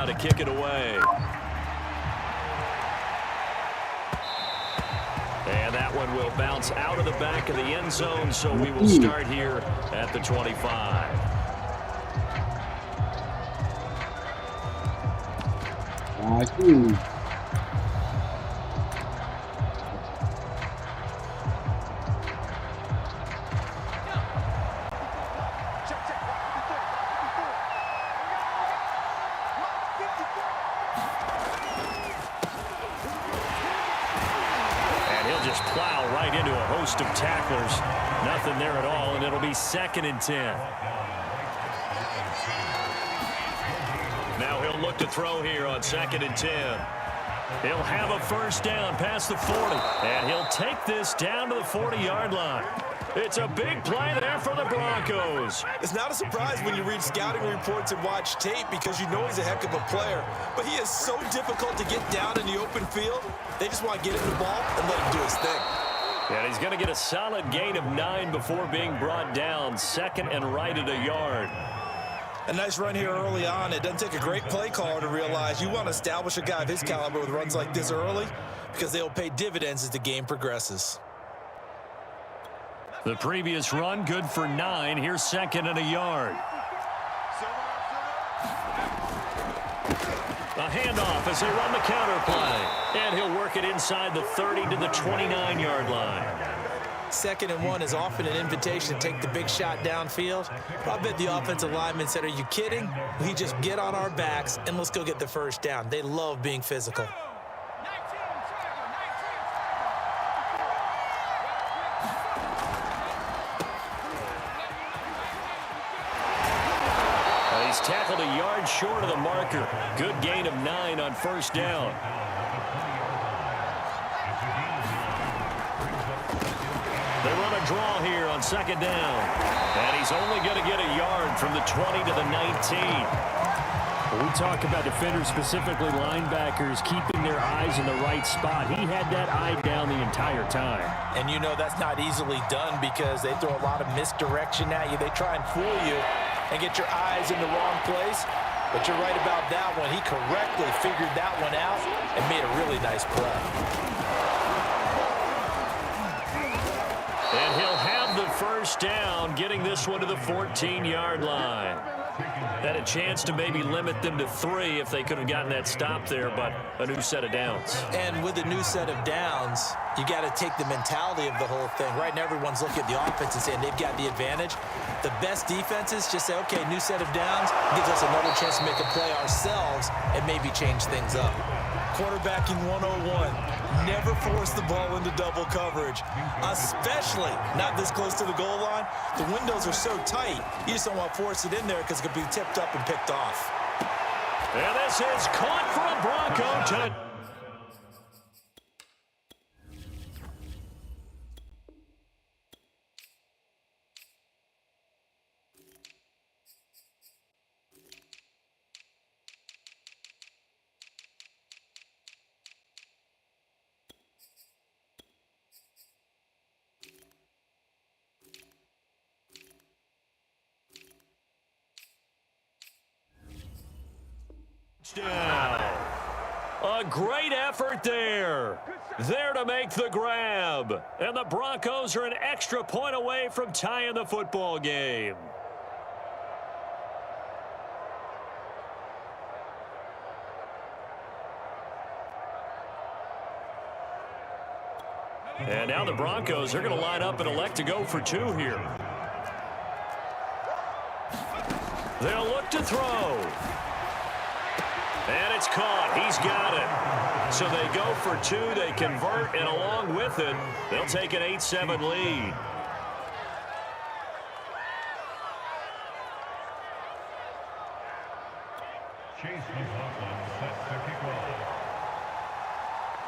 now to kick it away. And that one will bounce out of the back of the end zone, so we will start here at the 25. Just plow right into a host of tacklers. Nothing there at all, and it'll be 2nd and 10. Now he'll look to throw here on 2nd and 10. He'll have a first down past the 40, and he'll take this down to the 40-yard line. It's a big play there for the Broncos. It's not a surprise when you read scouting reports and watch tape because you know he's a heck of a player. But he is so difficult to get down in the open field. They just want to get him the ball and let him do his thing. And he's going to get a solid gain of 9 before being brought down. 2nd and right at a yard. A nice run here early on. It doesn't take a great play caller to realize you want to establish a guy of his caliber with runs like this early because they'll pay dividends as the game progresses. The previous run good for 9. Here's 2nd and a yard. A handoff as they run the counter play. And he'll work it inside the 30 to the 29-yard line. 2nd and 1 is often an invitation to take the big shot downfield. I bet the offensive lineman said, "Are you kidding? We just get on our backs and let's go get the first down." They love being physical. He's tackled a yard short of the marker. Good gain of 9 on first down. They run a draw here on 2nd down. And he's only going to get a yard from the 20 to the 19. When we talk about defenders, specifically linebackers, keeping their eyes in the right spot, he had that eye down the entire time. And you know that's not easily done because they throw a lot of misdirection at you. They try and fool you and get your eyes in the wrong place. But you're right about that one. He correctly figured that one out and made a really nice play. And he'll have the first down, getting this one to the 14-yard line. Had a chance to maybe limit them to 3 if they could have gotten that stop there, but a new set of downs. And with a new set of downs, you got to take the mentality of the whole thing. Right now, everyone's looking at the offense and saying they've got the advantage. The best defenses just say, okay, new set of downs, gives us another chance to make a play ourselves and maybe change things up. Quarterbacking 101. Never force the ball into double coverage, especially not this close to the goal line. The windows are so tight, you just don't want to force it in there because it could be tipped up and picked off. And this is caught for a Bronco. Down. A great effort there. There to make the grab. And the Broncos are an extra point away from tying the football game. And now the Broncos are going to line up and elect to go for 2 here. They'll look to throw. And it's caught. He's got it. So they go for 2. They convert, and along with it, they'll take an 8-7 lead.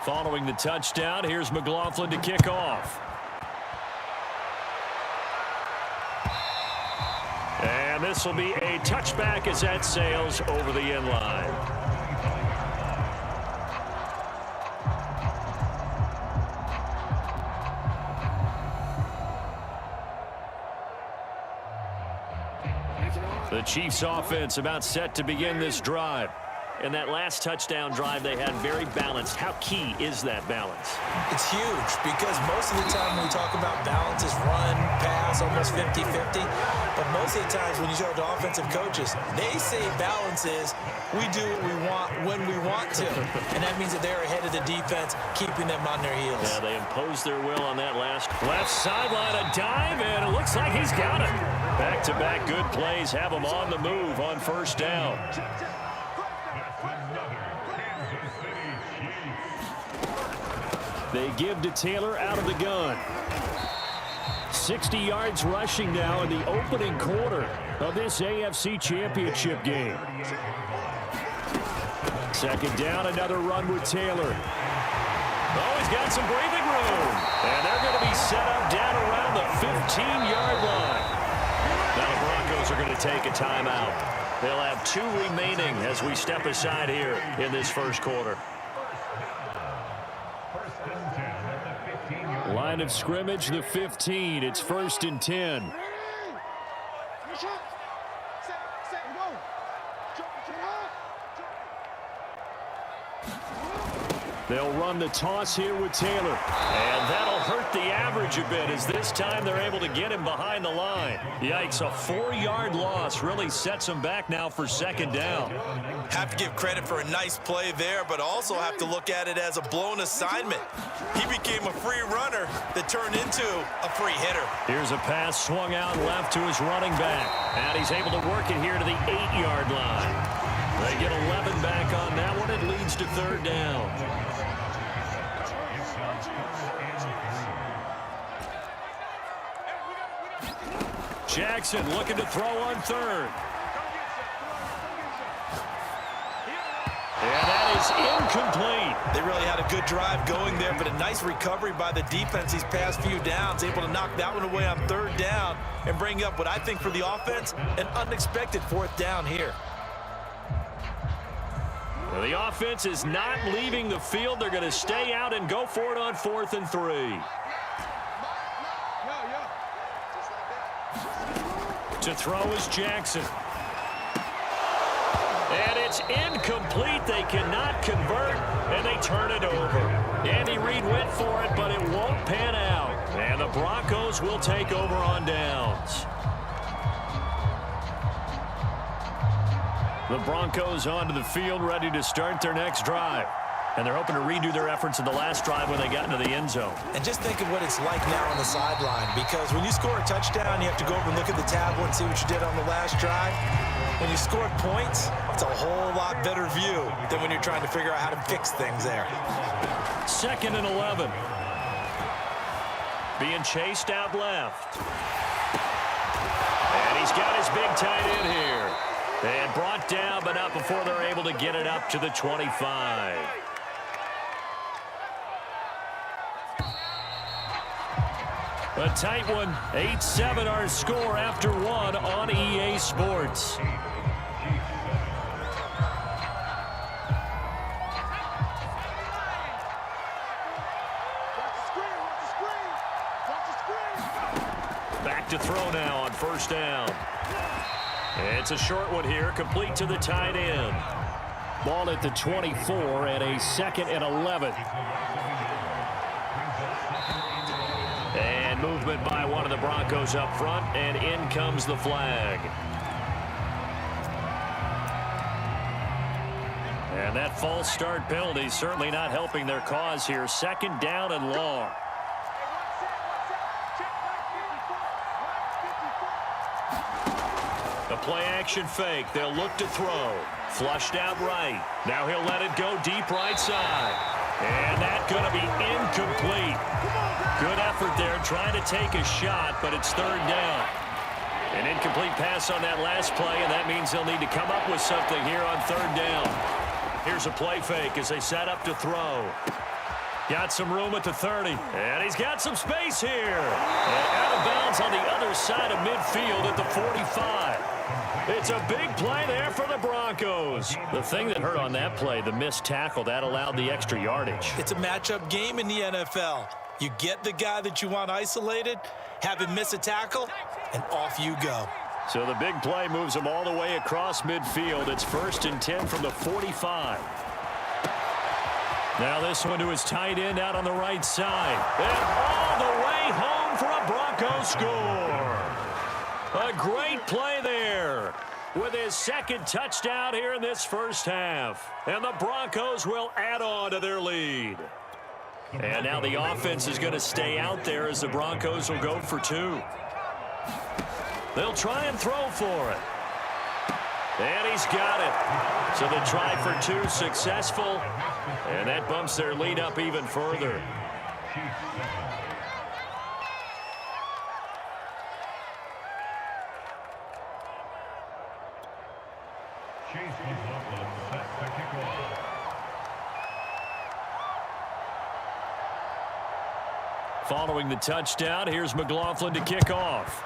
Following the touchdown, here's McLaughlin to kick off. And this will be a touchback as that sails over the end line. The Chiefs offense about set to begin this drive. And that last touchdown drive they had very balanced. How key is that balance? It's huge because most of the time when we talk about balance is run, pass, almost 50-50. But most of the times when you talk to offensive coaches, they say balance is we do what we want when we want to. And that means that they're ahead of the defense, keeping them on their heels. Yeah, they imposed their will on that last left sideline, a dive, and it looks like he's got it. Back-to-back good plays have him on the move on first down. They give to Taylor out of the gun. 60 yards rushing now in the opening quarter of this AFC Championship game. Second down, another run with Taylor. Oh, he's got some breathing room. And they're going to be set up down around the 15-yard line. Now the Broncos are going to take a timeout. They'll have 2 remaining as we step aside here in this first quarter. Line of scrimmage, the 15. It's 1st and 10. They'll run the toss here with Taylor. And that'll hurt the average a bit as this time they're able to get him behind the line. Yikes, a 4-yard loss really sets him back now for second down. Have to give credit for a nice play there, but also have to look at it as a blown assignment. He became a free runner that turned into a free hitter. Here's a pass swung out left to his running back. And he's able to work it here to the 8-yard line. They get 11 back on that one. It leads to third down. Jackson looking to throw on third. And that is incomplete. They really had a good drive going there, but a nice recovery by the defense these past few downs, able to knock that one away on third down and bring up what I think for the offense, an unexpected 4th down here. Well, the offense is not leaving the field. They're going to stay out and go for it on 4th and 3. To throw is Jackson. And it's incomplete. They cannot convert, and they turn it over. Andy Reid went for it, but it won't pan out. And the Broncos will take over on downs. The Broncos onto the field, ready to start their next drive. And they're hoping to redo their efforts in the last drive when they got into the end zone. And just think of what it's like now on the sideline, because when you score a touchdown, you have to go over and look at the tablet and see what you did on the last drive. When you score points, it's a whole lot better view than when you're trying to figure out how to fix things there. 2nd and 11. Being chased out left. And he's got his big tight end here. And brought down, but not before they're able to get it up to the 25. A tight one. 8-7 our score after 1 on EA Sports. Back to throw now on first down. It's a short one here, complete to the tight end. Ball at the 24 and a 2nd and 11. And movement by one of the Broncos up front, and in comes the flag. And that false start penalty certainly not helping their cause here. 2nd down and long. The play-action fake. They'll look to throw. Flushed out right. Now he'll let it go deep right side. And that's going to be incomplete. Good effort there trying to take a shot, but it's third down. An incomplete pass on that last play, and that means they'll need to come up with something here on third down. Here's a play fake as they set up to throw. Got some room at the 30, and he's got some space here. And out of bounds on the other side of midfield at the 45. It's a big play there for the Broncos. The thing that hurt on that play, the missed tackle, that allowed the extra yardage. It's a matchup game in the NFL. You get the guy that you want isolated, have him miss a tackle, and off you go. So the big play moves them all the way across midfield. It's 1st and 10 from the 45. Now this one to his tight end out on the right side. And all the way home for a Broncos score. A great play there with his 2nd touchdown here in this first half. And the Broncos will add on to their lead. And now the offense is going to stay out there as the Broncos will go for 2. They'll try and throw for it. And he's got it. So the try for 2 successful. And that bumps their lead up even further. Following the touchdown, here's McLaughlin to kick off.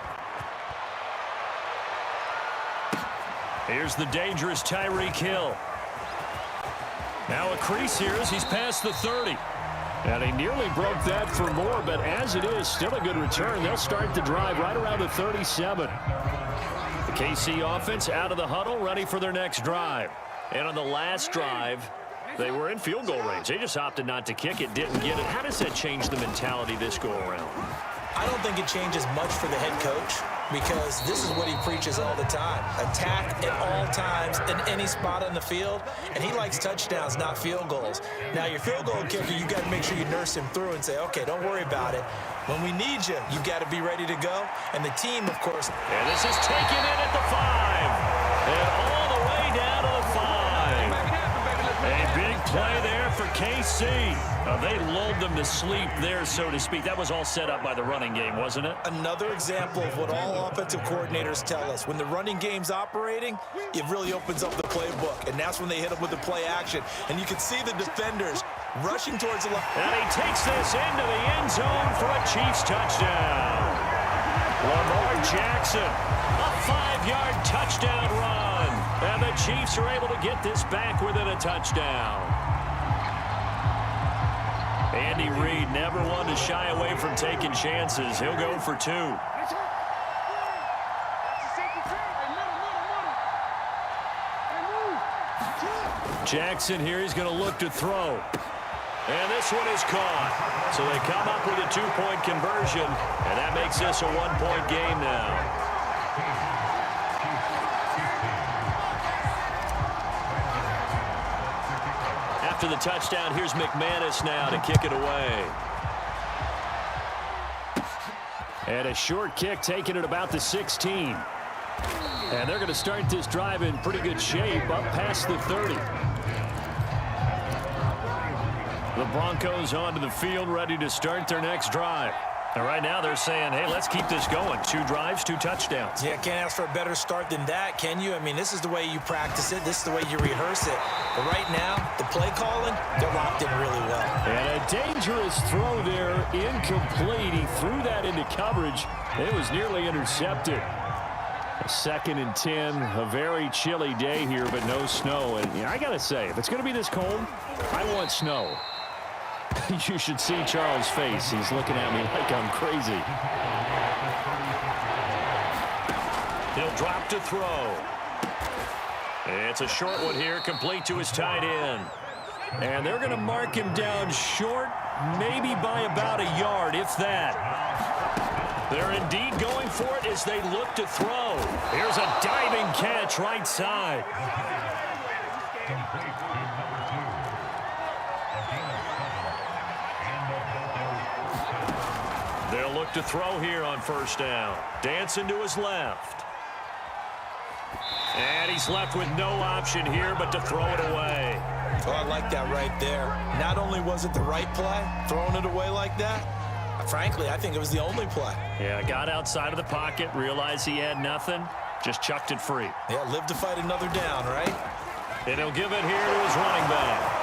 Here's the dangerous Tyreek Hill. Now a crease here as he's past the 30. And he nearly broke that for more, but as it is, still a good return. They'll start the drive right around the 37. The KC offense out of the huddle, ready for their next drive. And on the last drive, they were in field goal range. They just opted not to kick it, didn't get it. How does that change the mentality this go-around? I don't think it changes much for the head coach because this is what he preaches all the time. Attack at all times in any spot on the field, and he likes touchdowns, not field goals. Now, your field goal kicker, you got to make sure you nurse him through and say, okay, don't worry about it. When we need you, you got to be ready to go. And the team, of course. And this is taken in at the 5. And all the way down to the 5. A big play there for KC. They lulled them to sleep there, so to speak. That was all set up by the running game, wasn't it? Another example of what all offensive coordinators tell us. When the running game's operating, it really opens up the playbook. And that's when they hit them with the play action. And you can see the defenders rushing towards the line. And he takes this into the end zone for a Chiefs touchdown. Lamar Jackson, a 5-yard touchdown run. And the Chiefs are able to get this back within a touchdown. Andy Reid never one to shy away from taking chances. He'll go for 2. Jackson here, he's going to look to throw. And this one is caught. So they come up with a 2-point conversion, and that makes this a 1-point game now. After the touchdown, here's McManus now to kick it away. And a short kick taken at about the 16. And they're going to start this drive in pretty good shape up past the 30. The Broncos onto the field ready to start their next drive. And right now they're saying, hey, let's keep this going. 2 drives, 2 touchdowns. Yeah, can't ask for a better start than that, can you? I mean, this is the way you practice it. This is the way you rehearse it. But right now, the play calling, they're locked in really well. And a dangerous throw there, incomplete. He threw that into coverage. It was nearly intercepted. A 2nd and 10, a very chilly day here, but no snow. And I got to say, if it's going to be this cold, I want snow. You should see Charles' face. He's looking at me like I'm crazy. He'll drop to throw. It's a short one here, complete to his tight end. And they're going to mark him down short, maybe by about a yard, if that. They're indeed going for it as they look to throw. Here's a diving catch right side. They'll look to throw here on 1st down. Dancing to his left. And he's left with no option here but to throw it away. Oh, I like that right there. Not only was it the right play, throwing it away like that, frankly, I think it was the only play. Yeah, got outside of the pocket, realized he had nothing, just chucked it free. Yeah, live to fight another down, right? And he'll give it here to his running back.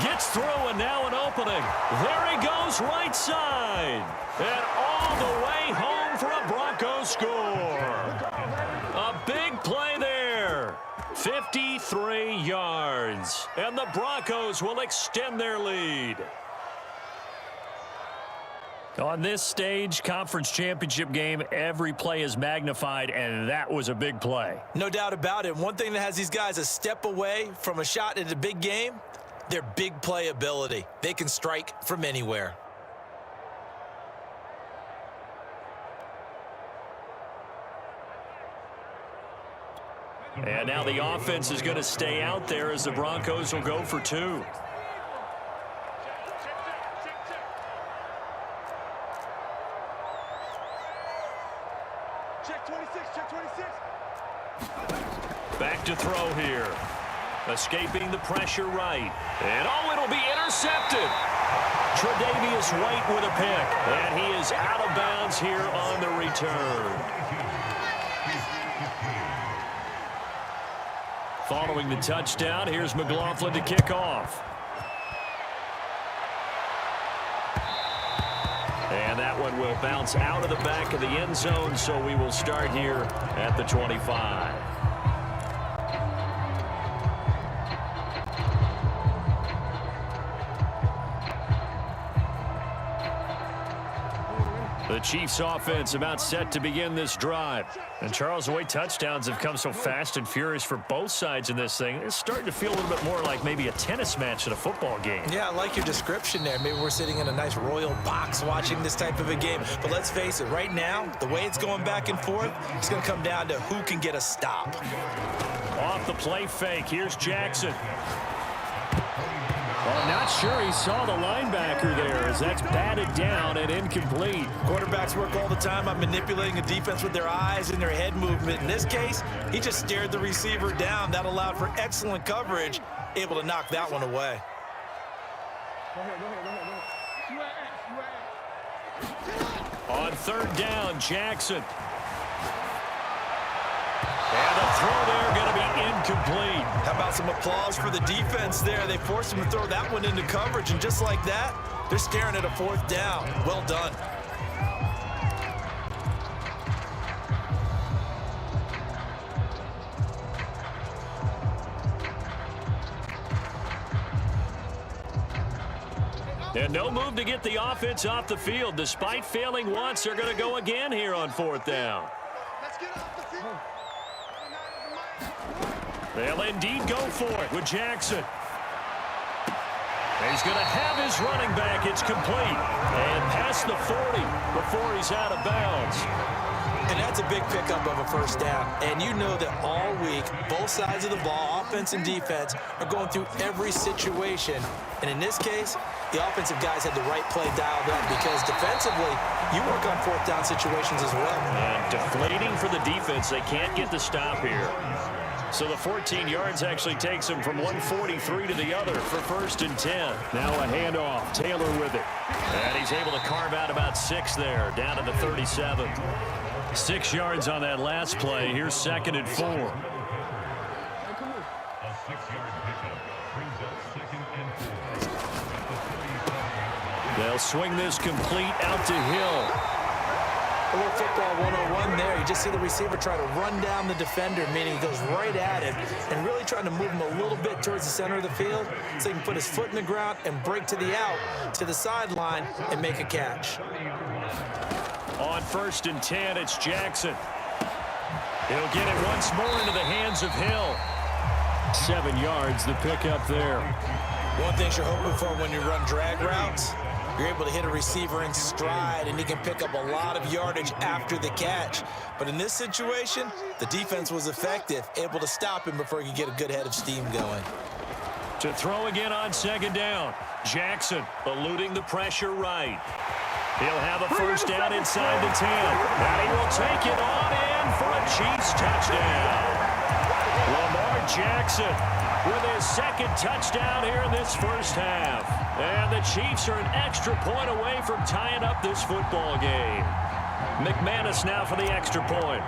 Gets through, and now an opening. There he goes, right side. And all the way home for a Broncos score. A big play there. 53 yards. And the Broncos will extend their lead. On this stage, conference championship game, every play is magnified, and that was a big play. No doubt about it. One thing that has these guys a step away from a shot in a big game, their big play ability. They can strike from anywhere. And now the offense is going to stay out there as the Broncos will go for two. Check 26, check 26. Back to throw here. Escaping the pressure right. And it'll be intercepted. Tre'Davious White with a pick. And he is out of bounds here on the return. Following the touchdown, here's McLaughlin to kick off. And that one will bounce out of the back of the end zone, so we will start here at the 25. The Chiefs offense about set to begin this drive. And Charles, the way touchdowns have come so fast and furious for both sides in this thing, it's starting to feel a little bit more like maybe a tennis match in a football game. Yeah, I like your description there. Maybe we're sitting in a nice royal box watching this type of a game. But let's face it, right now, the way it's going back and forth, it's going to come down to who can get a stop. Off the play fake, here's Jackson. Well, I'm not sure he saw the linebacker there as that's batted down and incomplete. Quarterbacks work all the time on manipulating a defense with their eyes and their head movement. In this case, he just stared the receiver down. That allowed for excellent coverage, able to knock that one away. On third down, Jackson. And the throw there going to be incomplete. How about some applause for the defense there? They forced him to throw that one into coverage, and just like that, they're staring at a fourth down. Well done. And no move to get the offense off the field. Despite failing once, they're going to go again here on fourth down. Let's get off the field. They'll indeed go for it with Jackson. He's going to have his running back. It's complete. And past the 40 before he's out of bounds. And that's a big pickup of a first down. And you know that all week, both sides of the ball, offense and defense, are going through every situation. And in this case, the offensive guys had the right play dialed up because defensively, you work on fourth down situations as well. And deflating for the defense. They can't get the stop here. So the 14 yards actually takes him from 143 to the other for first and 10. Now a handoff. Taylor with it. And he's able to carve out about 6 there, down to the 37. 6 yards on that last play. Here's second and 4. A 6-yard pickup brings up second and 4. They'll swing this complete out to Hill. A little football 101 there. You just see the receiver try to run down the defender, meaning he goes right at him and really trying to move him a little bit towards the center of the field so he can put his foot in the ground and break to the out, to the sideline, and make a catch. On first and 10, it's Jackson. He'll get it once more into the hands of Hill. 7 yards, the pickup there. One thing you're hoping for when you run drag routes, you're able to hit a receiver in stride, and he can pick up a lot of yardage after the catch. But in this situation, the defense was effective, able to stop him before he could get a good head of steam going. To throw again on second down. Jackson eluding the pressure right. He'll have a first down inside the 10. And he will take it on in for a Chiefs touchdown. Lamar Jackson with his second touchdown here in this first half. And the Chiefs are an extra point away from tying up this football game. McManus now for the extra point.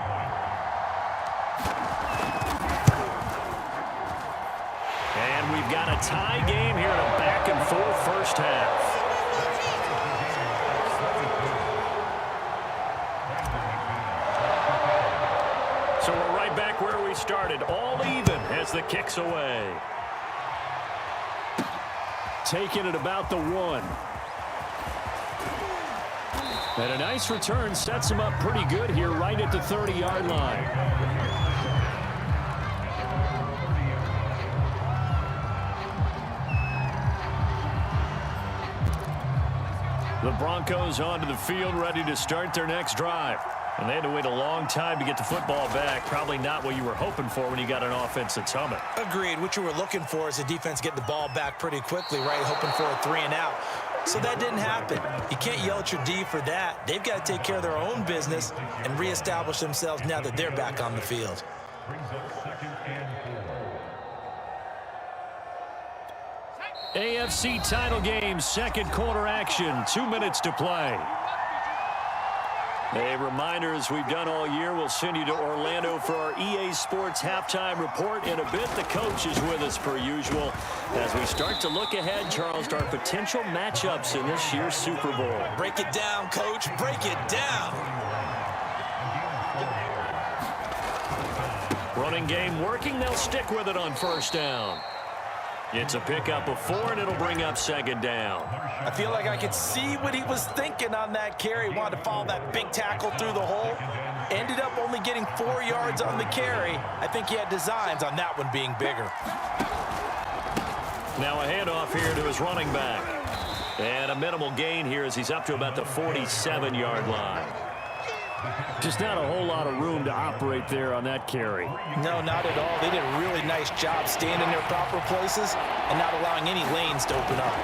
And we've got a tie game here in a back-and-forth first half. So we're right back where we started, all even as the kick's away. Taking it about the 1. And a nice return sets him up pretty good here right at the 30-yard line. The Broncos onto the field ready to start their next drive. And they had to wait a long time to get the football back. Probably not what you were hoping for when you got an offense that's humming. Agreed. What you were looking for is the defense getting the ball back pretty quickly, right? Hoping for a 3 and out. So that didn't happen. You can't yell at your D for that. They've got to take care of their own business and reestablish themselves now that they're back on the field. Brings up 2nd and 4. AFC title game, second quarter action, 2 minutes to play. A reminder, as we've done all year, we'll send you to Orlando for our EA Sports halftime report. In a bit, the coach is with us per usual as we start to look ahead, Charles, to our potential matchups in this year's Super Bowl. Break it down, Coach. Break it down. Running game working. They'll stick with it on first down. It's a pickup of 4, and it'll bring up second down. I feel like I could see what he was thinking on that carry. Wanted to follow that big tackle through the hole. Ended up only getting 4 yards on the carry. I think he had designs on that one being bigger. Now a handoff here to his running back. And a minimal gain here as he's up to about the 47-yard line. Just not a whole lot of room to operate there on that carry. No, not at all. They did a really nice job staying in their proper places and not allowing any lanes to open up.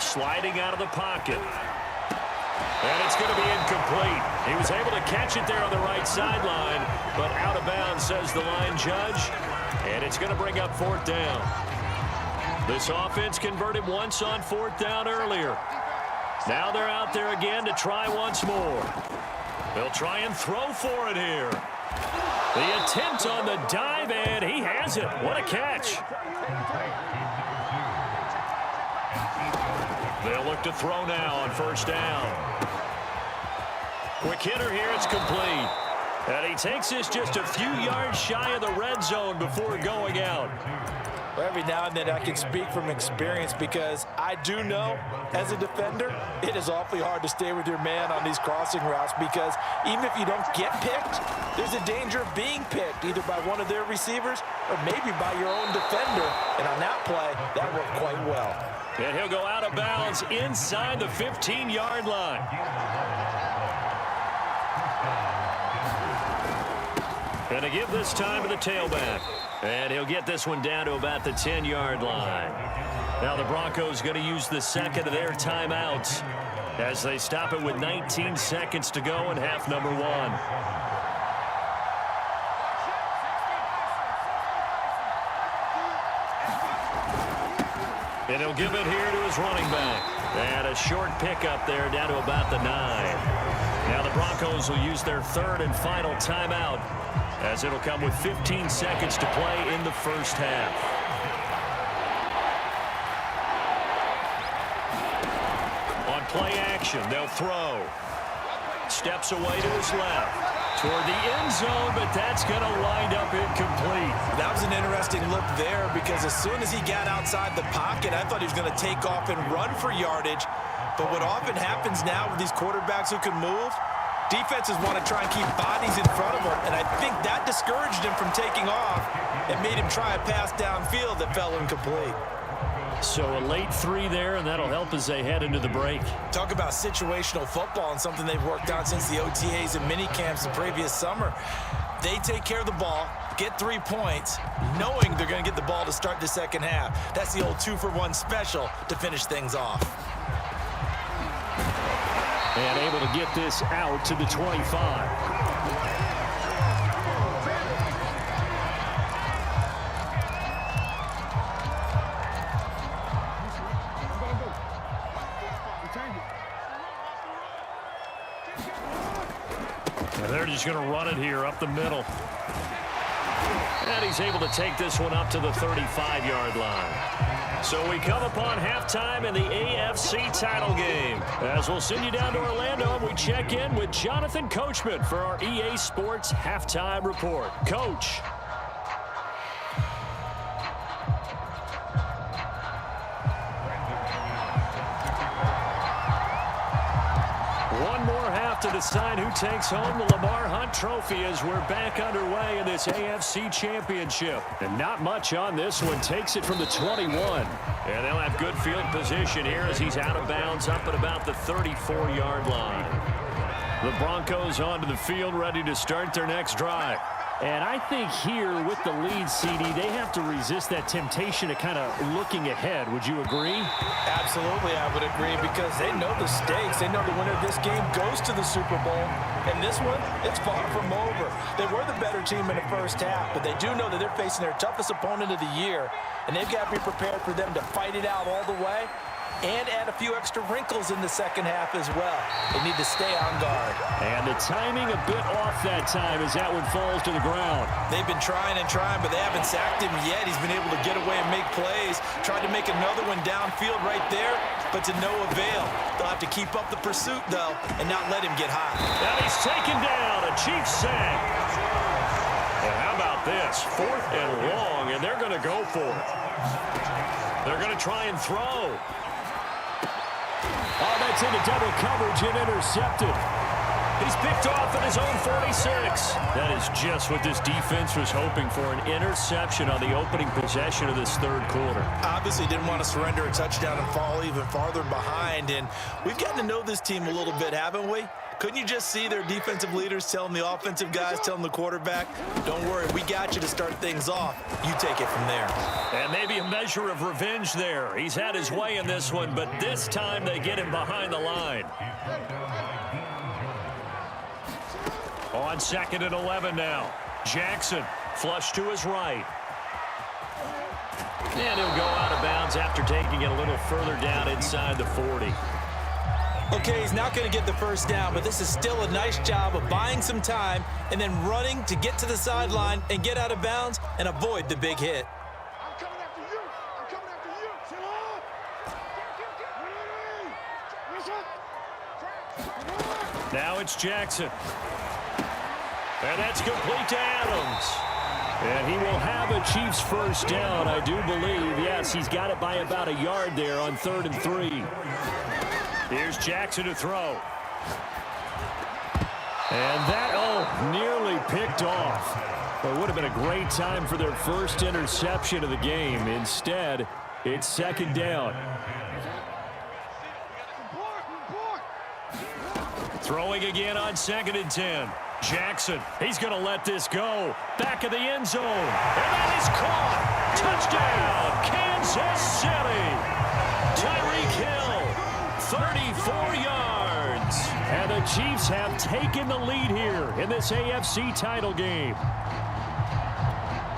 Sliding out of the pocket. And it's going to be incomplete. He was able to catch it there on the right sideline, but out of bounds, says the line judge. And it's going to bring up 4th down. This offense converted once on 4th down earlier. Now they're out there again to try once more. They'll try and throw for it here. The attempt on the dive, and he has it. What a catch. They'll look to throw now on first down. Quick hitter here, it's complete. And he takes this just a few yards shy of the red zone before going out. Every now and then I can speak from experience because I do know as a defender it is awfully hard to stay with your man on these crossing routes because even if you don't get picked, there's a danger of being picked either by one of their receivers or maybe by your own defender. And on that play, that worked quite well. And he'll go out of bounds inside the 15-yard line. And to give this time to the tailback. And he'll get this one down to about the 10-yard line. Now the Broncos going to use the second of their timeouts as they stop it with 19 seconds to go in half number 1. And he'll give it here to his running back. And a short pickup there down to about the 9. Now the Broncos will use their third and final timeout as it'll come with 15 seconds to play in the first half. On play action, they'll throw. Steps away to his left. Toward the end zone, but that's going to wind up incomplete. That was an interesting look there because as soon as he got outside the pocket, I thought he was going to take off and run for yardage. But what often happens now with these quarterbacks who can move, defenses want to try and keep bodies in front of them, and I think that discouraged him from taking off and made him try a pass downfield that fell incomplete. So a late 3 there, and that'll help as they head into the break. Talk about situational football and something they've worked on since the OTAs and mini camps the previous summer. They take care of the ball, get 3 points, knowing they're going to get the ball to start the second half. That's the old 2-for-1 special to finish things off. And able to get this out to the 25. And they're just going to run it here up the middle. And he's able to take this one up to the 35-yard line. So we come upon halftime in the AFC title game. As we'll send you down to Orlando and we check in with Jonathan Coachman for our EA Sports halftime report. Coach. decide who takes home the Lamar Hunt Trophy as we're back underway in this AFC Championship. And not much on this one. Takes it from the 21. And they'll have good field position here as he's out of bounds up at about the 34-yard line. The Broncos onto the field, ready to start their next drive. And I think here with the lead, CD, they have to resist that temptation of kind of looking ahead. Would you agree? Absolutely, I would agree, because they know the stakes. They know the winner of this game goes to the Super Bowl. And this one, it's far from over. They were the better team in the first half, but they do know that they're facing their toughest opponent of the year, and they've got to be prepared for them to fight it out all the way and add a few extra wrinkles in the second half as well. They need to stay on guard. And the timing a bit off that time as that one falls to the ground. They've been trying and trying, but they haven't sacked him yet. He's been able to get away and make plays. Tried to make another one downfield right there, but to no avail. They'll have to keep up the pursuit, though, and not let him get high. And he's taken down. A Chiefs sack. And how about this? 4th and long, and they're going to go for it. They're going to try and throw. Oh, that's into double coverage and intercepted. He's picked off at his own 46. That is just what this defense was hoping for, an interception on the opening possession of this third quarter. Obviously didn't want to surrender a touchdown and fall even farther behind, and we've gotten to know this team a little bit, haven't we? Couldn't you just see their defensive leaders telling the offensive guys, telling the quarterback, don't worry, we got you to start things off. You take it from there. And maybe a measure of revenge there. He's had his way in this one, but this time they get him behind the line. On 2nd and 11 now. Jackson flush to his right. And he'll go out of bounds after taking it a little further down inside the 40. Okay, he's not going to get the first down, but this is still a nice job of buying some time and then running to get to the sideline and get out of bounds and avoid the big hit. I'm coming after you. I'm coming after you. Sit up. Now it's Jackson. And that's complete to Adams. And he will have a Chiefs first down, I do believe. Yes, he's got it by about a yard there on 3rd and 3. Here's Jackson to throw. And that, nearly picked off. But it would have been a great time for their first interception of the game. Instead, it's 2nd down. Throwing again on 2nd and 10. Jackson, he's going to let this go. Back of the end zone. And that is caught. Touchdown, Kansas City. Tyreek Hill, 34 yards. And the Chiefs have taken the lead here in this AFC title game.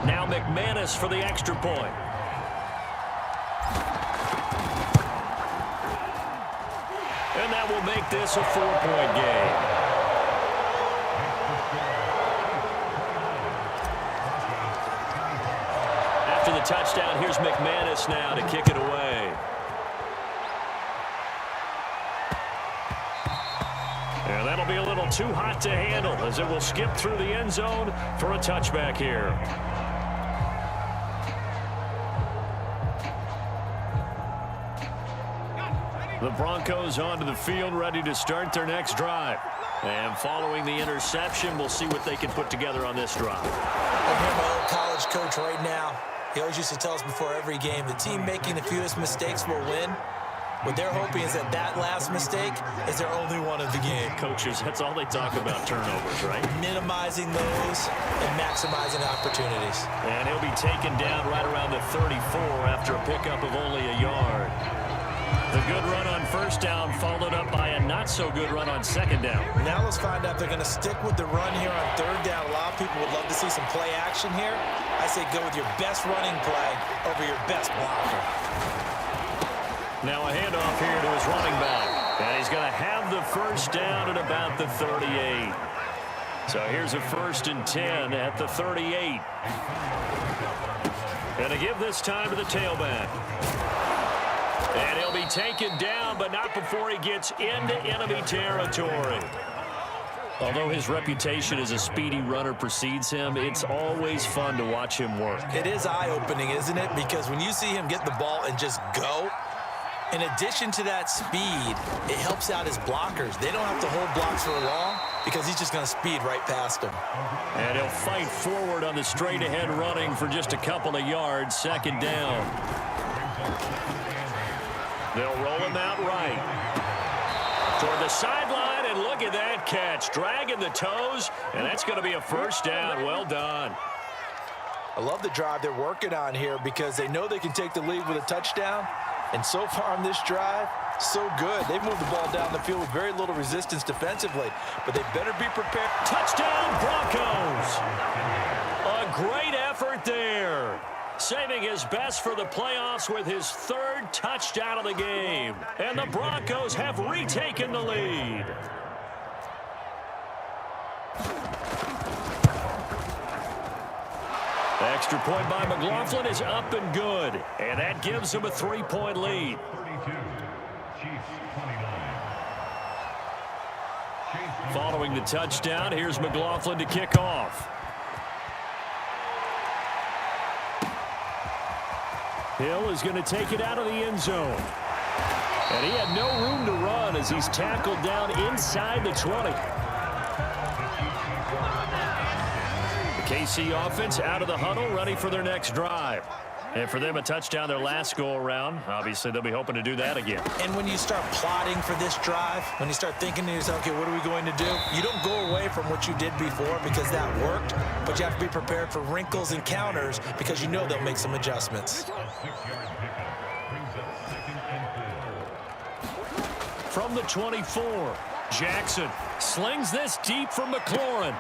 Now McManus for the extra point. And that will make this a 4-point game. After the touchdown, here's McManus now to kick it away. And that'll be a little too hot to handle as it will skip through the end zone for a touchback here. The Broncos onto the field, ready to start their next drive. And following the interception, we'll see what they can put together on this drive. I hear my old college coach right now. He always used to tell us before every game, the team making the fewest mistakes will win. What they're hoping is that that last mistake is their only one of the game. Coaches, that's all they talk about, turnovers, right? Minimizing those and maximizing opportunities. And he'll be taken down right around the 34 after a pickup of only a yard. The good run on first down followed up by a not-so-good run on second down. Now let's find out if they're going to stick with the run here on third down. A lot of people would love to see some play action here. I say go with your best running play over your best blocker. Now a handoff here to his running back. And he's going to have the first down at about the 38. So here's a 1st and 10 at the 38. And to give this time to the tailback. And he'll be taken down, but not before he gets into enemy territory. Although his reputation as a speedy runner precedes him, it's always fun to watch him work. It is eye-opening, isn't it? Because when you see him get the ball and just go, In addition to that speed, it helps out his blockers. They don't have to hold blocks for long because he's just going to speed right past them. And he'll fight forward on the straight-ahead running for just a couple of yards. Second down. They'll roll him out right. Toward the sideline, and look at that catch. Dragging the toes, and that's going to be a first down. Well done. I love the drive they're working on here because they know they can take the lead with a touchdown. And so far on this drive, so good. They've moved the ball down the field with very little resistance defensively, but they better be prepared. Touchdown, Broncos. A great effort there. Saving his best for the playoffs with his third touchdown of the game. And the Broncos have retaken the lead. Extra point by McLaughlin is up and good. And that gives him a 3-point lead. 32, Chiefs 29. Following the touchdown, here's McLaughlin to kick off. Hill is going to take it out of the end zone. And he had no room to run as he's tackled down inside the 20. KC offense out of the huddle, ready for their next drive. And for them, a touchdown their last go-around. Obviously, they'll be hoping to do that again. And when you start plotting for this drive, when you start thinking to yourself, okay, what are we going to do? You don't go away from what you did before because that worked, but you have to be prepared for wrinkles and counters because you know they'll make some adjustments. 6-yard pickup brings up 2nd and 4. From the 24, Jackson slings this deep from McLaurin.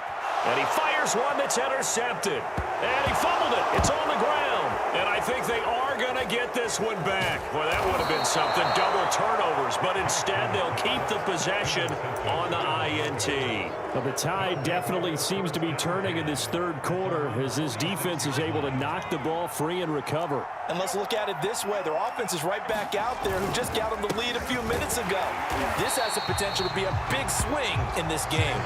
And he fires one that's intercepted. And he fumbled it. It's on the ground. And I think they are going to get this one back. Well, that would have been something. Double turnovers. But instead, they'll keep the possession on the INT. Well, the tide definitely seems to be turning in this third quarter as this defense is able to knock the ball free and recover. And let's look at it this way. Their offense is right back out there who just got them the lead a few minutes ago. This has the potential to be a big swing in this game.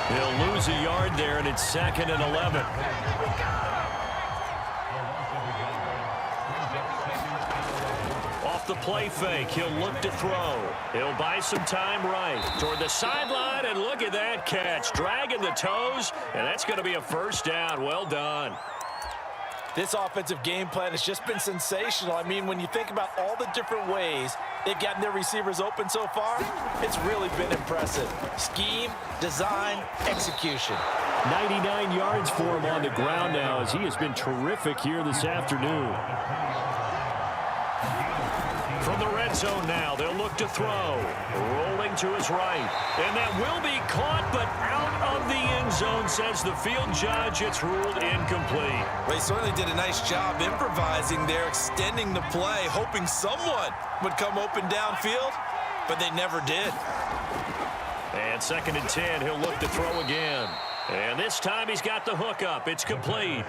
He'll lose a yard there, and it's 2nd and 11. Off the play fake, he'll look to throw. He'll buy some time right. Toward the sideline, and look at that catch. Dragging the toes, and that's going to be a first down. Well done. This offensive game plan has just been sensational. I mean, when you think about all the different ways they've gotten their receivers open so far, it's really been impressive. Scheme, design, execution. 99 yards for him on the ground now as he has been terrific here this afternoon. From the red zone now, they'll look to throw. Rolling to his right. And that will be caught, but out of the end zone, says the field judge. It's ruled incomplete. They certainly did a nice job improvising there, extending the play, hoping someone would come open downfield, but they never did. And 2nd and 10, he'll look to throw again. And this time he's got the hook up. It's complete.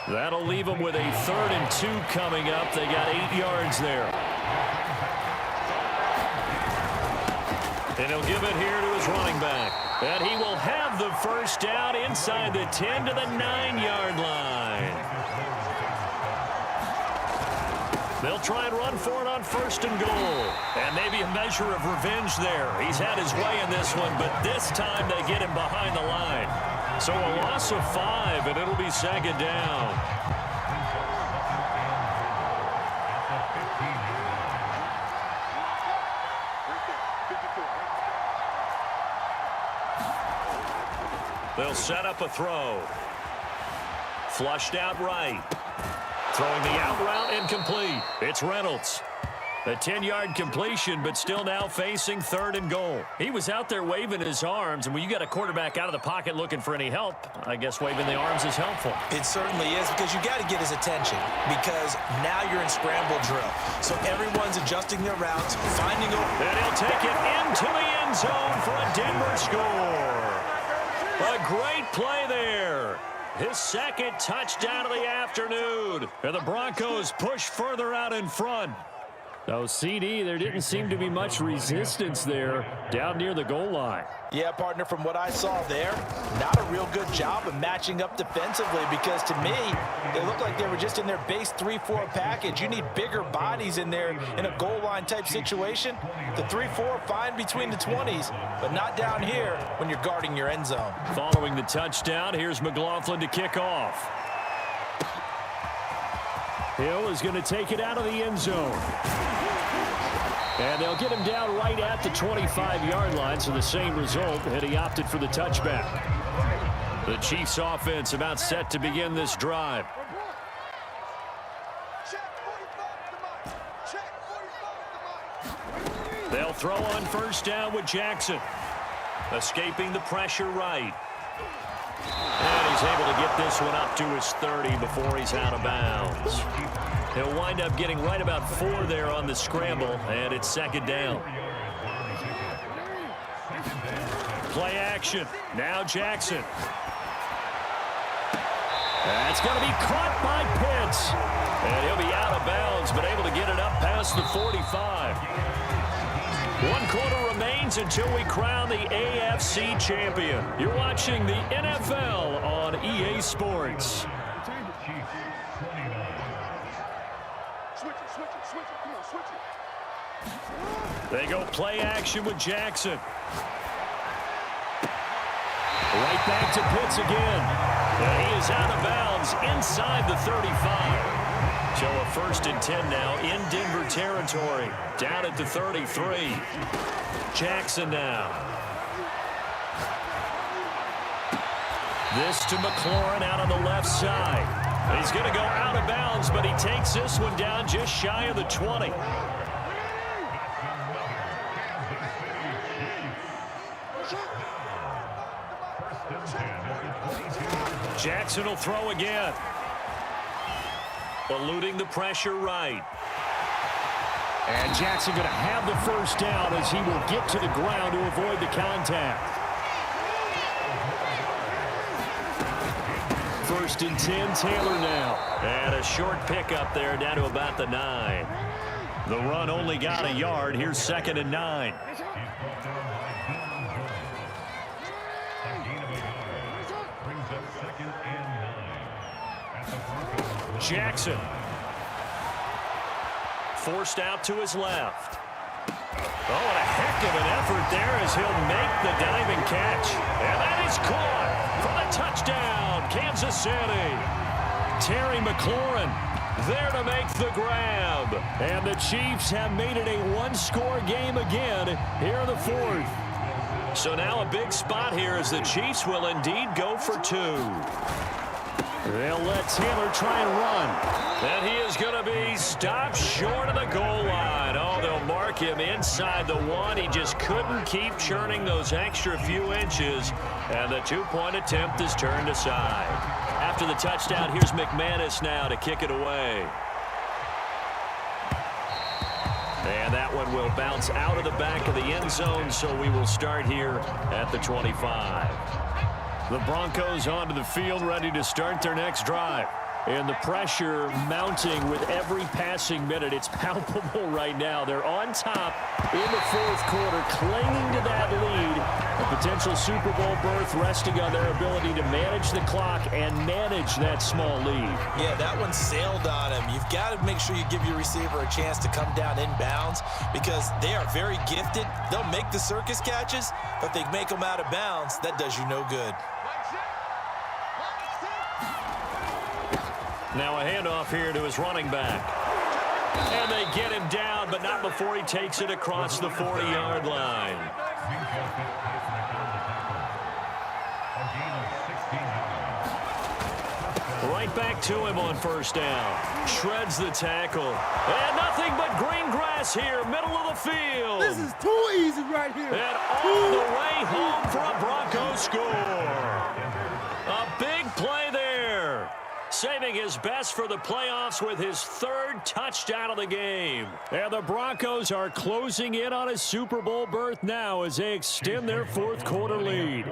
That'll leave him with a 3rd and 2 coming up. They got 8 yards there. And he'll give it here to his running back. And he will have the first down inside the 10 to the 9-yard line. They'll try and run for it on 1st and goal. And maybe a measure of revenge there. He's had his way in this one, but this time they get him behind the line. So a loss of 5, and it'll be 2nd down. They'll set up a throw. Flushed out right. Throwing the out route incomplete. It's Reynolds. A 10-yard completion, but still now facing 3rd and goal. He was out there waving his arms, and when you got a quarterback out of the pocket looking for any help, I guess waving the arms is helpful. It certainly is because you got to get his attention because now you're in scramble drill. So everyone's adjusting their routes, finding a... And he'll take it into the end zone for a Denver score. A great play there. His 2nd touchdown of the afternoon. And the Broncos push further out in front. So, CD, there didn't seem to be much resistance there down near the goal line. Yeah, partner, from what I saw there, not a real good job of matching up defensively because to me, it looked like they were just in their base 3-4 package. You need bigger bodies in there in a goal line type situation. The 3-4 fine between the 20s, but not down here when you're guarding your end zone. Following the touchdown, here's McLaughlin to kick off. Hill is going to take it out of the end zone. And they'll get him down right at the 25-yard line, so the same result, and he opted for the touchback. The Chiefs offense about set to begin this drive. They'll throw on first down with Jackson. Escaping the pressure right. And he's able to get this one up to his 30 before he's out of bounds. He'll wind up getting right about 4 there on the scramble, and it's second down. Play action. Now Jackson. That's going to be caught by Pitts. And he'll be out of bounds, but able to get it up past the 45. 1 quarter remains until we crown the AFC champion. You're watching the NFL on EA Sports. They go play action with Jackson. Right back to Pitts again. And he is out of bounds inside the 35. So a 1st and 10 now in Denver territory. Down at the 33. Jackson now. This to McLaurin out on the left side. He's going to go out of bounds, but he takes this one down just shy of the 20. Jackson will throw again. Eluding the pressure right. And Jackson going to have the first down as he will get to the ground to avoid the contact. 1st and 10, Taylor now. And a short pickup there down to about the 9. The run only got a yard. Here's 2nd and 9. Jackson. Forced out to his left. Oh, and a heck of an effort there as he'll make the diving catch. And that is caught for the touchdown, Kansas City. Terry McLaurin there to make the grab. And the Chiefs have made it a 1-score game again here in the 4th. So now a big spot here as the Chiefs will indeed go for 2. They'll let Taylor try and run. And he is going to be stopped short of the goal line. Oh, they'll mark him inside the 1. He just couldn't keep churning those extra few inches. And the 2-point attempt is turned aside. After the touchdown, here's McManus now to kick it away. And that one will bounce out of the back of the end zone, so we will start here at the 25. The Broncos onto the field, ready to start their next drive. And the pressure mounting with every passing minute. It's palpable right now. They're on top in the 4th quarter, clinging to that lead. A potential Super Bowl berth resting on their ability to manage the clock and manage that small lead. Yeah, that one sailed on him. You've got to make sure you give your receiver a chance to come down inbounds because they are very gifted. They'll make the circus catches, but they make them out of bounds. That does you no good. Now a handoff here to his running back. And they get him down, but not before he takes it across the 40-yard line. Right back to him on first down. Shreds the tackle. And nothing but green grass here, middle of the field. This is too easy right here. And all the way home for a Broncos score. A big play there. Saving his best for the playoffs with his 3rd touchdown of the game. And the Broncos are closing in on a Super Bowl berth now as they extend their 4th quarter lead.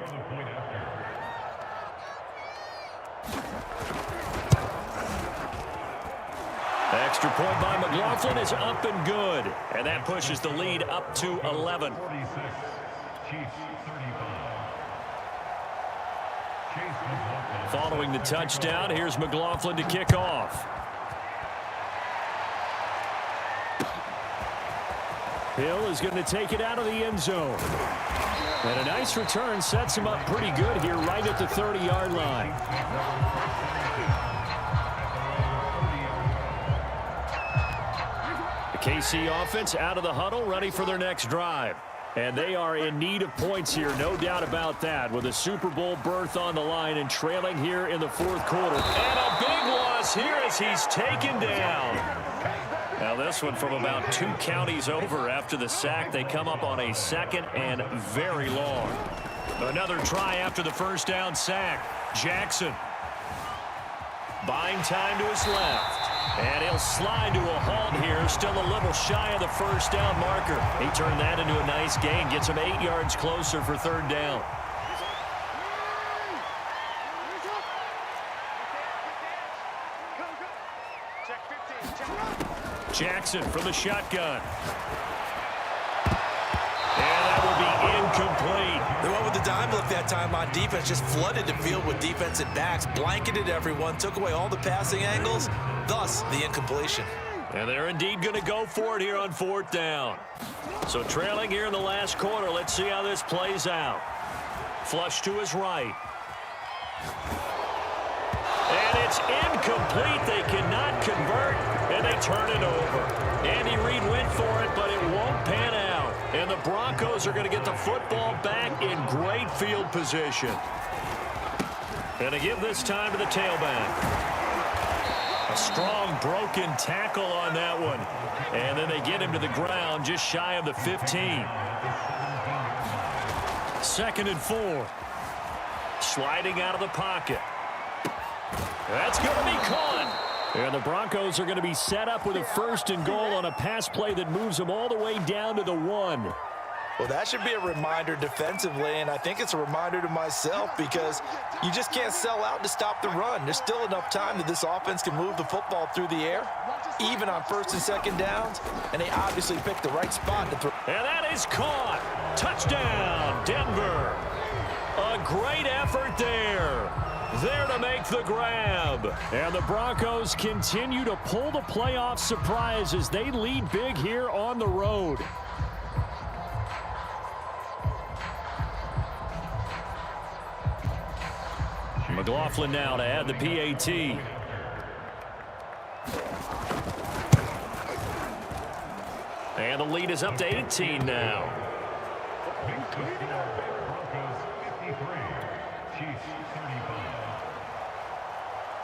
Extra point by McLaughlin is up and good. And that pushes the lead up to 11. 46, Chiefs 35. Chase McLaughlin. Following the touchdown, here's McLaughlin to kick off. Hill is going to take it out of the end zone. And a nice return sets him up pretty good here right at the 30-yard line. The KC offense out of the huddle, ready for their next drive. And they are in need of points here, no doubt about that, with a Super Bowl berth on the line and trailing here in the fourth quarter. And a big loss here as he's taken down. Now this one from about 2 counties over after the sack. They come up on a second and very long. Another try after the first down sack. Jackson buying time to his left. And he'll slide to a halt here, still a little shy of the first down marker. He turned that into a nice gain, gets him 8 yards closer for third down. Jackson from the shotgun. And that will be incomplete. They went with the dime look that time on defense, just flooded the field with defensive backs, blanketed everyone, took away all the passing angles, thus the incompletion. And they're indeed going to go for it here on fourth down. So trailing here in the last quarter, let's see how this plays out. Flush to his right. And it's incomplete. They cannot convert, and they turn it over. Andy Reid went for it, but it won't pan out. And the Broncos are going to get the football back in great field position. Going to give this time to the tailback. A strong broken tackle on that one. And then they get him to the ground just shy of the 15. 2nd and 4. Sliding out of the pocket. That's going to be caught. And the Broncos are going to be set up with a 1st and goal on a pass play that moves them all the way down to the 1. Well, that should be a reminder defensively, and I think it's a reminder to myself because you just can't sell out to stop the run. There's still enough time that this offense can move the football through the air, even on 1st and 2nd downs, and they obviously picked the right spot to throw. And that is caught. Touchdown, Denver. A great effort there. There to make the grab. And the Broncos continue to pull the playoff surprise as they lead big here on the road. McLaughlin now to add the PAT. And the lead is up to 18 now. Broncos 53, Chiefs 35.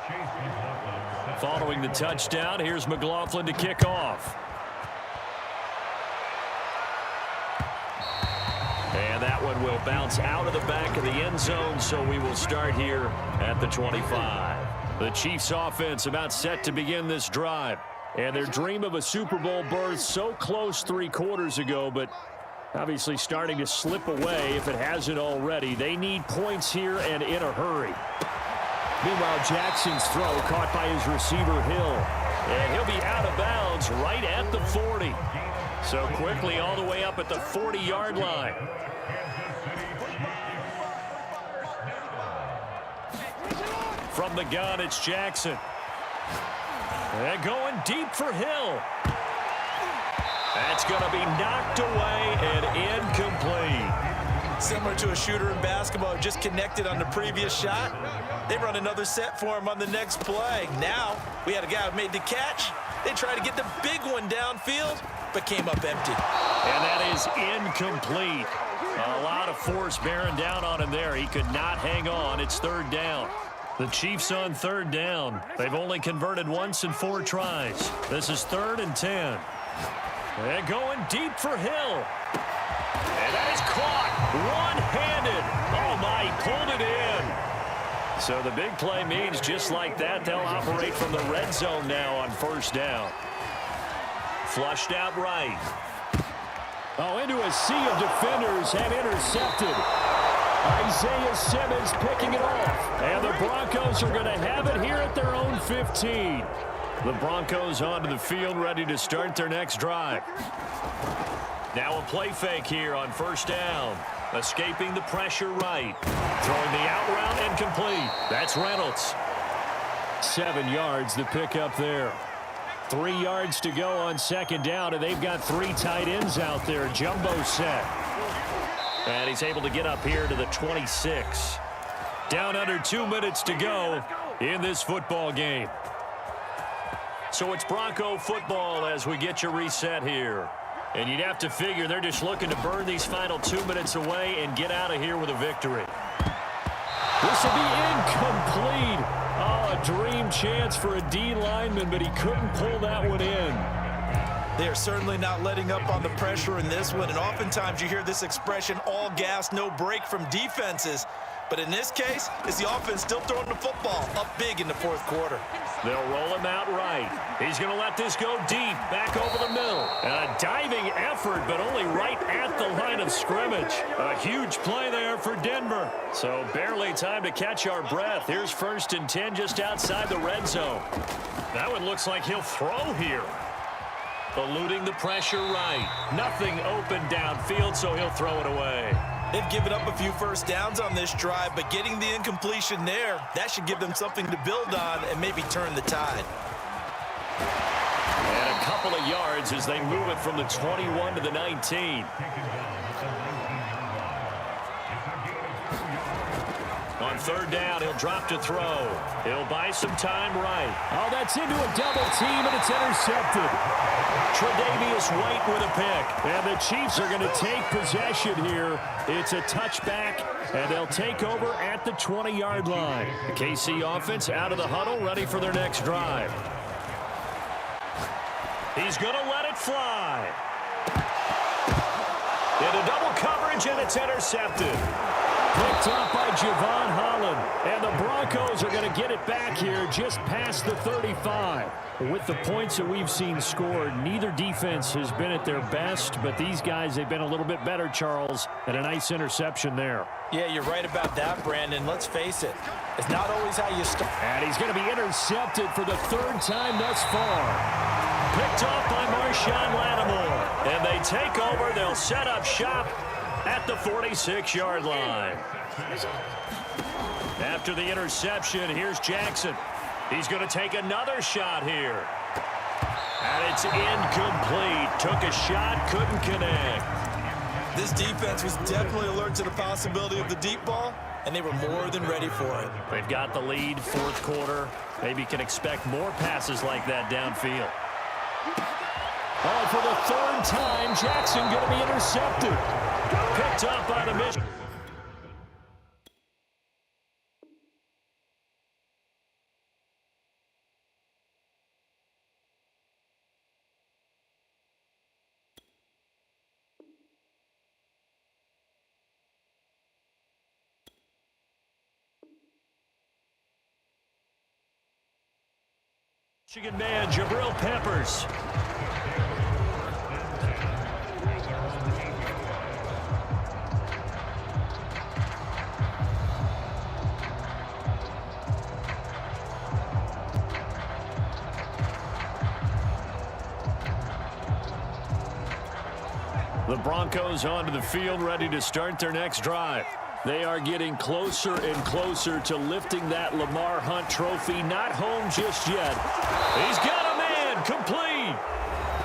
Chase McLaughlin. Following the touchdown, here's McLaughlin to kick off. And that one will bounce out of the back of the end zone, so we will start here at the 25. The Chiefs offense about set to begin this drive. And their dream of a Super Bowl berth so close 3 quarters ago, but obviously starting to slip away if it hasn't already. They need points here and in a hurry. Meanwhile, Jackson's throw caught by his receiver, Hill. And he'll be out of bounds right at the 40. So quickly all the way up at the 40-yard line. From the gun, it's Jackson. And going deep for Hill. That's going to be knocked away and incomplete. Similar to a shooter in basketball, just connected on the previous shot. They run another set for him on the next play. Now, we had a guy who made the catch. They tried to get the big one downfield, but came up empty. And that is incomplete. A lot of force bearing down on him there. He could not hang on. It's 3rd down. The Chiefs on 3rd down. They've only converted once in 4 tries. This is 3rd and 10. And going deep for Hill. And that is caught one-handed. Oh, my, he pulled it in. So the big play means just like that, they'll operate from the red zone now on 1st down. Flushed out right. Oh, into a sea of defenders and intercepted. Isaiah Simmons picking it off. And the Broncos are going to have it here at their own 15. The Broncos onto the field, ready to start their next drive. Now a play fake here on first down. Escaping the pressure right. Throwing the out route and complete. That's Reynolds. 7 yards the pick up there. 3 yards to go on second down, and they've got 3 tight ends out there. Jumbo set. And he's able to get up here to the 26. Down under 2 minutes to go in this football game. So it's Bronco football as we get you reset here. And you'd have to figure they're just looking to burn these final 2 minutes away and get out of here with a victory. This will be incomplete. Oh, a dream chance for a D lineman, but he couldn't pull that one in. They are certainly not letting up on the pressure in this one, and oftentimes you hear this expression, all gas, no break from defenses. But in this case, it's the offense still throwing the football up big in the fourth quarter. They'll roll him out right. He's going to let this go deep, back over the middle. And a diving effort, but only right at the line of scrimmage. A huge play there for Denver. So barely time to catch our breath. Here's 1st and 10 just outside the red zone. That one looks like he'll throw here. Eluding the pressure right. Nothing open downfield, so he'll throw it away. They've given up a few first downs on this drive, but getting the incompletion there, that should give them something to build on and maybe turn the tide. And a couple of yards as they move it from the 21 to the 19. On third down, he'll drop to throw. He'll buy some time right. Oh, that's into a double team, and it's intercepted. Tre'Davious White with a pick. And the Chiefs are going to take possession here. It's a touchback, and they'll take over at the 20-yard line. The KC offense out of the huddle, ready for their next drive. He's going to let it fly. Into double coverage, and it's intercepted. Picked up by Javon Holland. And the Broncos are going to get it back here just past the 35. With the points that we've seen scored, neither defense has been at their best, but these guys, they've been a little bit better, Charles, and a nice interception there. Yeah, you're right about that, Brandon. Let's face it. It's not always how you start. And he's going to be intercepted for the 3rd time thus far. Picked off by Marshawn Lattimore. And they take over. They'll set up shop at the 46-yard line. After the interception, here's Jackson. He's going to take another shot here. And it's incomplete. Took a shot, couldn't connect. This defense was definitely alert to the possibility of the deep ball, and they were more than ready for it. They've got the lead, 4th quarter. Maybe can expect more passes like that downfield. Oh, for the 3rd time, Jackson going to be intercepted. Picked up by the Michigan. Michigan man, Jabril Peppers. The Broncos onto the field, ready to start their next drive. They are getting closer and closer to lifting that Lamar Hunt trophy. Not home just yet. He's got a man, complete.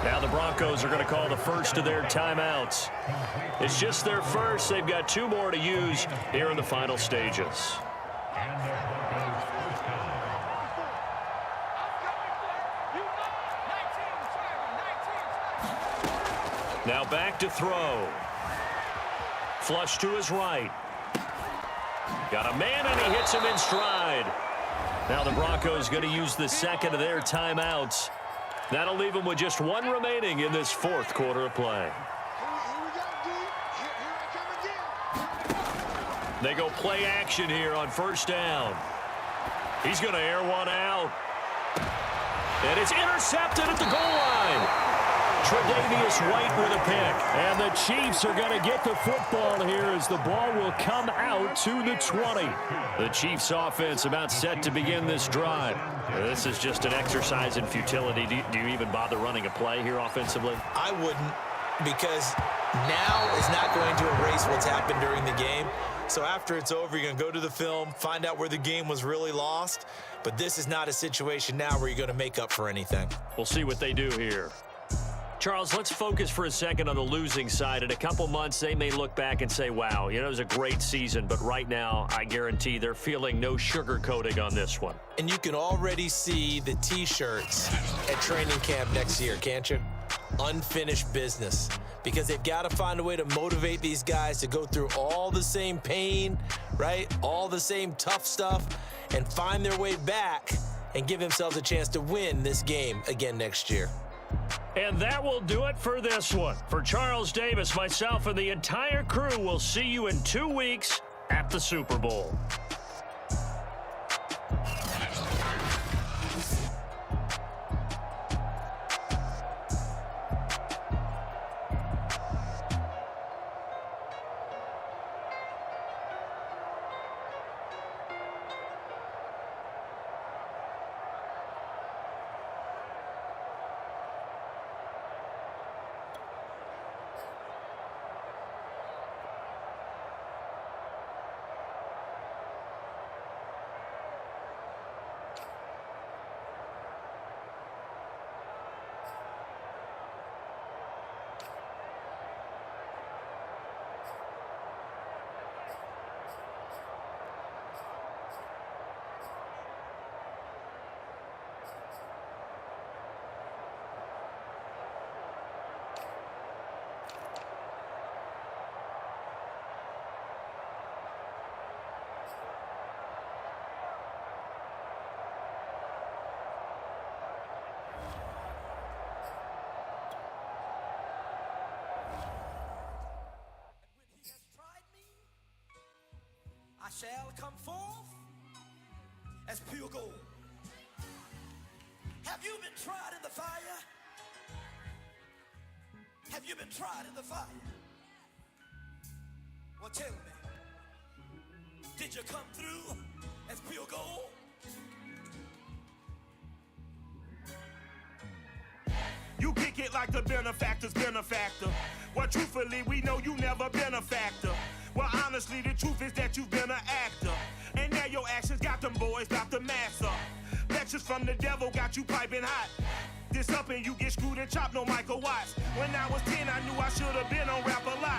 Now the Broncos are going to call the first of their timeouts. It's just their first. They've got 2 more to use here in the final stages. Now back to throw. Flush to his right. Got a man, and he hits him in stride. Now the Broncos going to use the second of their timeouts. That'll leave them with just 1 remaining in this 4th quarter of play. They go play action here on first down. He's going to air one out. And it's intercepted at the goal line. Tre'Davious White with a pick. And the Chiefs are going to get the football here as the ball will come out to the 20. The Chiefs offense about set to begin this drive. This is just an exercise in futility. Do you even bother running a play here offensively? I wouldn't, because now is not going to erase what's happened during the game. So after it's over, you're going to go to the film, find out where the game was really lost. But this is not a situation now where you're going to make up for anything. We'll see what they do here. Charles, let's focus for a second on the losing side. In a couple months, they may look back and say, wow, it was a great season. But right now, I guarantee they're feeling no sugarcoating on this one. And you can already see the T-shirts at training camp next year, can't you? Unfinished business. Because they've got to find a way to motivate these guys to go through all the same pain, right? All the same tough stuff, and find their way back and give themselves a chance to win this game again next year. And that will do it for this one. For Charles Davis, myself, and the entire crew, we'll see you in 2 weeks at the Super Bowl. I shall come forth as pure gold. Have you been tried in the fire? Have you been tried in the fire? Well, tell me, did you come through as pure gold? You kick it like the benefactor's benefactor. Well, truthfully, we know you never been a factor. Well, honestly, the truth is that you've been an actor. And now your actions got them boys, got the mass up. Lectures from the devil got you piping hot. This up and you get screwed and chopped, no Michael Watts. When I was 10, I knew I should have been on rap a lot.